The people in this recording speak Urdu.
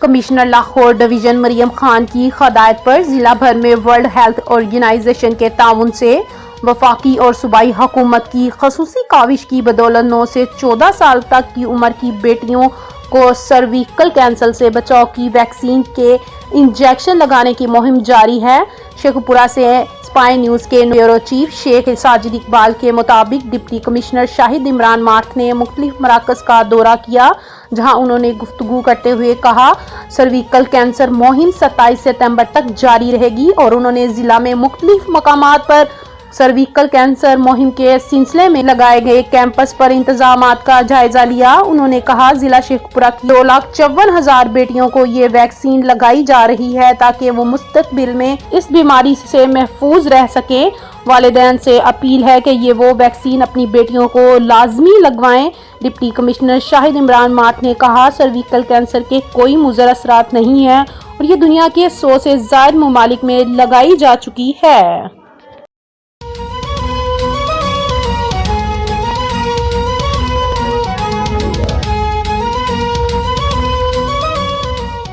کمشنر لاہور ڈویژن مریم خان کی ہدایت پر ضلع بھر میں ورلڈ ہیلتھ آرگنائزیشن کے تعاون سے وفاقی اور صوبائی حکومت کی خصوصی کاوش کی بدولت 9 سے 14 سال تک کی عمر کی بیٹیوں کو سرویکل کینسر سے بچاؤ کی ویکسین کے انجیکشن لگانے کی مہم جاری ہے۔ شیخ پورہ سے اسپائی نیوز کے بیورو چیف شیخ ساجد اقبال کے مطابق ڈپٹی کمشنر شاہد عمران ماٹھ نے مختلف مراکز کا دورہ کیا، جہاں انہوں نے گفتگو کرتے ہوئے کہا سرویکل کینسر مہم 27 ستمبر تک جاری رہے گی، اور انہوں نے ضلع میں مختلف مقامات پر سرویکل کینسر مہم کے سلسلے میں لگائے گئے کیمپس پر انتظامات کا جائزہ لیا۔ انہوں نے کہا ضلع شیخ پورہ کی 2,54,000 بیٹیوں کو یہ ویکسین لگائی جا رہی ہے تاکہ وہ مستقبل میں اس بیماری سے محفوظ رہ سکیں۔ والدین سے اپیل ہے کہ وہ ویکسین اپنی بیٹیوں کو لازمی لگوائیں۔ ڈپٹی کمشنر شاہد عمران ماٹھ نے کہا سرویکل کینسر کے کوئی مضر اثرات نہیں ہیں اور یہ دنیا کے 100 سے زائد ممالک میں لگائی جا چکی ہے۔